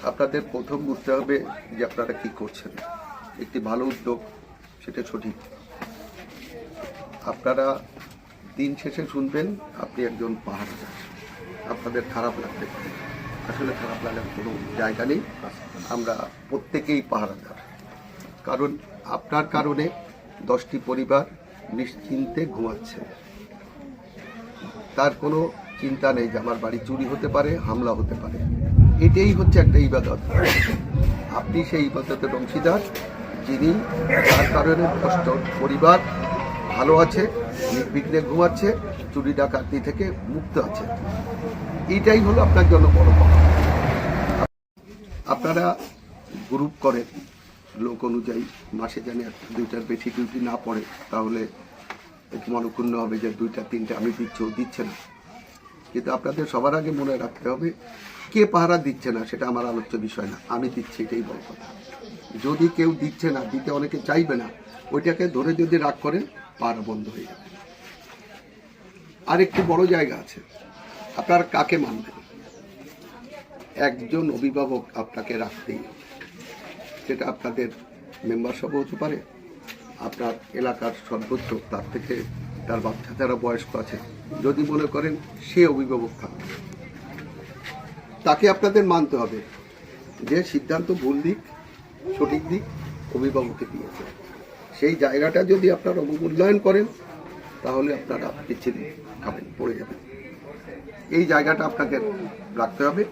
আপনাদের প্রথম বুঝতে হবে যে আপনারা কি করছেন। একটি ভালো উদ্যোগ, সেটা সঠিক। আপনারা দিন শেষে শুনবেন আপনি একজন পাহারাদার, আপনাদের খারাপ লাগতে পারে, আসলে খারাপ লাগার কোনো জায়গা নেই। আমরা প্রত্যেকেই পাহারাদার, কারণ আপনার কারণে 10টি পরিবার নিশ্চিন্তে ঘুমাচ্ছে। তার কোনো চিন্তা নেই যে আমার বাড়ি চুরি হতে পারে, হামলা হতে পারে। এটাই হচ্ছে একটা ইবাদত। আপনি সেই ইবাদতের অংশীদার, যিনি তার কারণে 10টা পরিবার ভালো আছে, নির্বিঘ্নে ঘুমাচ্ছে, চুরি ডাকাতি থেকে মুক্ত আছে। এটাই হলো আপনার জন্য বড় পাওয়া। আপনারা গ্রুপ করেন লোক অনুযায়ী, মাসে জানি 2টার বেশি ডিউটি না পড়ে, তাহলে একটু মনক্ষুণ্ণ হবে যে 2টা 3টে আমি দিচ্ছি, ও দিচ্ছে না। কিন্তু আপনাদের সবার আগে মনে রাখতে হবে কে পাহারা দিচ্ছে না সেটা আমার আলোচ্য বিষয় না, আমি দিচ্ছি, এটাই বড় কথা। যদি কেউ দিচ্ছে না, দিতে অনেকে চাইবে না, ওইটাকে ধরে যদি রাগ করেন পাহারা বন্ধ হয়ে যাবে। আর একটু বড় জায়গা আছে, আপনারা কাকে মানবেন? একজন অভিভাবক আপনাকে রাখতেই, সেটা আপনাদের মেম্বার সভা হতে পারে, আপনার এলাকার সর্বোচ্চ, তার থেকে তার বাচ্চা যারা বয়স্ক আছে, যদি মনে করেন সে অভিভাবক থাকবে, তাকে আপনাদের মানতে হবে যে সিদ্ধান্ত ভুল দিক সঠিক দিক অভিভাবককে দিয়েছে। সেই জায়গাটা যদি আপনারা অবমূল্যায়ন করেন, তাহলে আপনারা পিছিয়ে খাবেন, পড়ে যাবেন। এই জায়গাটা আপনাকে রাখতে হবে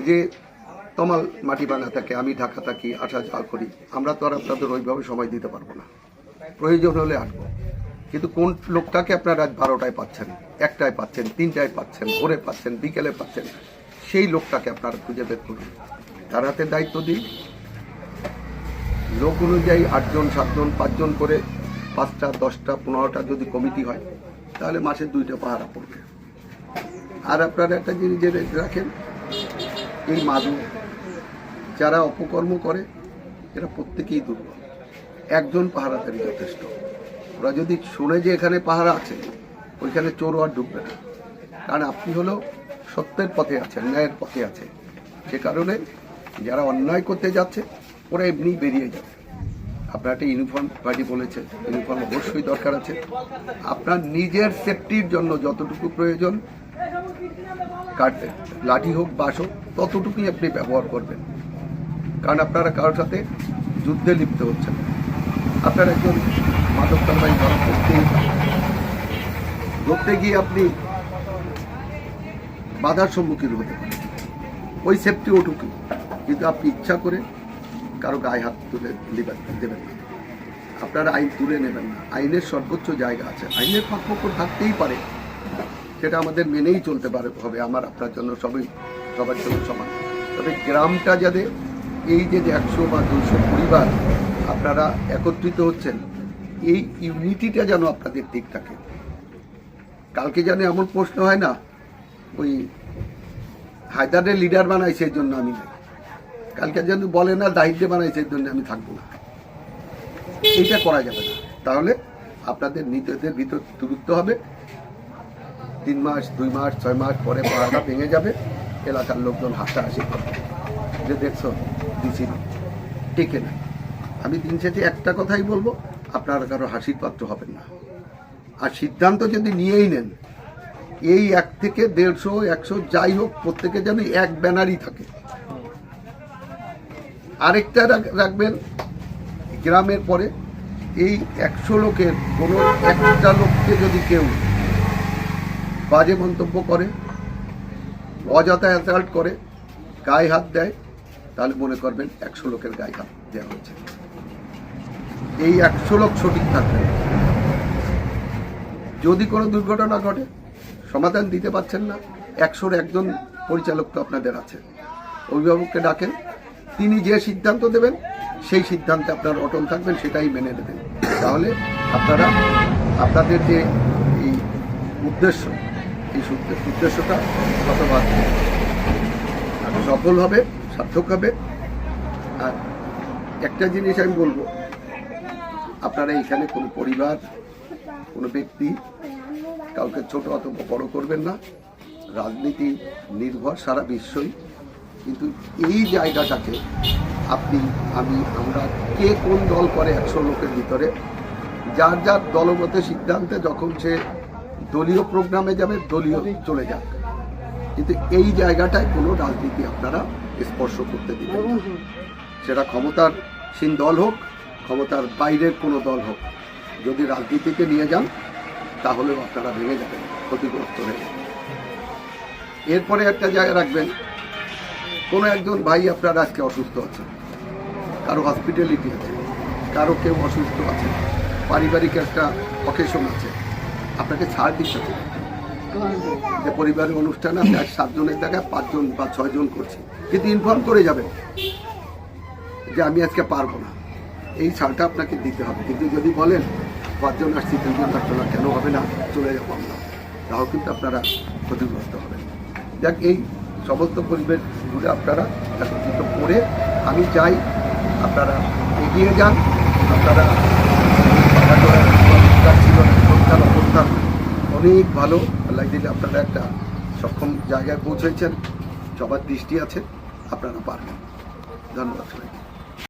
যে তমাল মাটি বানা থাকে, আমি ঢাকা থাকি, আসা যাওয়া করি, আমরা তো আর আপনাদের ওইভাবে সময় দিতে পারবো না। প্রয়োজন হলে আসবো, কিন্তু কোন লোকটাকে আপনারা রাত 12টায় পাচ্ছেন, 1টায় পাচ্ছেন, 3টায় পাচ্ছেন, ভোরে পাচ্ছেন, বিকেলে পাচ্ছেন, সেই লোকটাকে আপনারা খুঁজে বের করুন, তার হাতে দায়িত্ব দিন। লোক অনুযায়ী 8 জন 7 জন 5 জন করে 5টা 10টা 15টা যদি কমিটি হয়, তাহলে মাসে 2টা পাহারা পড়বে। আর আপনারা একটা জিনিস জেনে রাখেন, এই মাদু যারা অপকর্ম করে এরা প্রত্যেকেই দুর্বল, একজন পাহারাদারই যথেষ্ট। ওরা যদি শুনে যে এখানে পাহারা আছে, ওইখানে চোর আর ঢুকবে না, কারণ আপনি হলো সত্যের পথে আছেন, ন্যায়ের পথে আছে। সে কারণে যারা অন্যায় করতে যাচ্ছে ওরা এমনি বেরিয়ে যাবে। আপনার একটা ইউনিফর্ম পার্টি বলেছে, ইউনিফর্ম অবশ্যই দরকার আছে। আপনার নিজের সেফটির জন্য যতটুকু প্রয়োজন, কাটবে লাঠি হোক বাঁশ হোক, ততটুকুই আপনি ব্যবহার করবেন, কারণ আপনারা কারোর সাথে যুদ্ধে লিপ্ত হচ্ছেন। আপনার একজন মাদক কারবারি ধরা করতেই পারেন, ধরতে গিয়ে আপনি বাধার সম্মুখীন হতে পারেন, ওই সেফটি ওটুকু। কিন্তু আপনি ইচ্ছা করে কারো গায়ে হাত তুলে দেবেন না, আপনারা আইন তুলে নেবেন না। আইনের সর্বোচ্চ জায়গা আছে, আইনের পক্ষ থাকতেই পারে, সেটা আমাদের মেনেই চলতে হবে। আমার আপনার জন্য সবার জন্য সমান। তবে গ্রামটা যাতে, এই যে 100 বা 200 পরিবার আপনারা একত্রিত হচ্ছেন, এই ইউনিটিটা যেন আপনাদের ঠিক থাকে। কালকে যেন এমন প্রশ্ন হয় না, ওই হায়দারের লিডার বানাইছে এই জন্য আমি নাই, কালকে যেন বলে না দায়িত্বে বানাইছে এই জন্য আমি থাকবো না। এইটা করা যাবে না, তাহলে আপনাদের নিজেদের ভিতর দূরত্ব হবে। 3 মাস 2 মাস 6 মাস পরে পাহাড়টা ভেঙে যাবে, এলাকার লোকজন হাসাহাসি করবে যে দেখছো দিছি না, টেকে না। আমি দিন শেষে একটা কথাই বলবো, আপনারা কারো হাসির পাত্র হবেন না। আর সিদ্ধান্ত যদি নিয়েই নেন, এই 1 থেকে 150 100 যাই হোক, প্রত্যেকে যেন এক ব্যানারই থাকে। আরেকটা রাখবেন, গ্রামের পরে এই 100 লোকের কোনো একটা লোককে যদি কেউ বাজে মন্তব্য করে, অযথা অ্যাসাল্ট করে, গায়ে হাত দেয়, তাহলে মনে করবেন 100 লোকের গায়ে হাত দেওয়া হচ্ছে। এই 100 লোক সঠিক থাকবেন। যদি কোনো দুর্ঘটনা ঘটে, সমাধান দিতে পারছেন না, 100-র একজন পরিচালক তো আপনাদের আছে, অভিভাবককে ডাকেন, তিনি যে সিদ্ধান্ত দেবেন সেই সিদ্ধান্তে আপনারা অটল থাকবেন, সেটাই মেনে নেবেন। তাহলে আপনারা আপনাদের যে এই উদ্দেশ্য, এই উদ্দেশ্যটা শতভাগ সফল হবে, সার্থক হবে। আর একটা জিনিস আমি বলবো, আপনারা এখানে কোনো পরিবার, কোনো ব্যক্তি কাউকে ছোট অথবা বড় করবেন না। রাজনীতি নির্ভর সারা বিশ্বই কিন্তু এই জায়গাটাকে আপনি আমরা কে কোন দল করে 100 লোকের ভিতরে যার যার দলগত সিদ্ধান্তে যখন সে দলীয় প্রোগ্রামে যাবে দলীয় চলে যাক, কিন্তু এই জায়গাটায় কোনো রাজনীতি আপনারা স্পর্শ করতে দিবেন না। সেটা ক্ষমতাসীন দল হোক, ক্ষমতার বাইরের কোনো দল হোক, যদি রাজনীতিকে নিয়ে যান তাহলেও আপনারা ভেঙে যাবেন, ক্ষতিগ্রস্ত হয়ে যাবেন। এরপরে একটা জায়গা রাখবেন, কোনো একজন ভাই আপনার আজকে অসুস্থ আছে, কারো হসপিটালিটি আছে, কারো কেউ অসুস্থ আছে, পারিবারিক একটা অকেশন আছে, আপনাকে ছাড় দিতে হবে। যে পরিবারের অনুষ্ঠান আছে, 7 জনের জায়গায় 5 জন বা 6 জন করছে, কিন্তু ইনফর্ম করে যাবেন যে আমি আজকে পারবো না, এই ছাড়টা আপনাকে দিতে হবে। কিন্তু যদি বলেন 5 জন আসছি 2 জন থাকতো না, কেন হবে না, চলে যাবো আমরা, তাও কিন্তু আপনারা ক্ষতিগ্রস্ত হবেন। যাক, এই সমস্ত পরিবেশ জুড়ে আপনারা একত্রিত করে আমি চাই আপনারা এগিয়ে যান। আপনারা অবস্থান অনেক ভালো, আল্লাহ দিলে আপনারা একটা সক্ষম জায়গায় পৌঁছেছেন, সবার দৃষ্টি আছে, আপনারা পারবেন। ধন্যবাদ সবাইকে।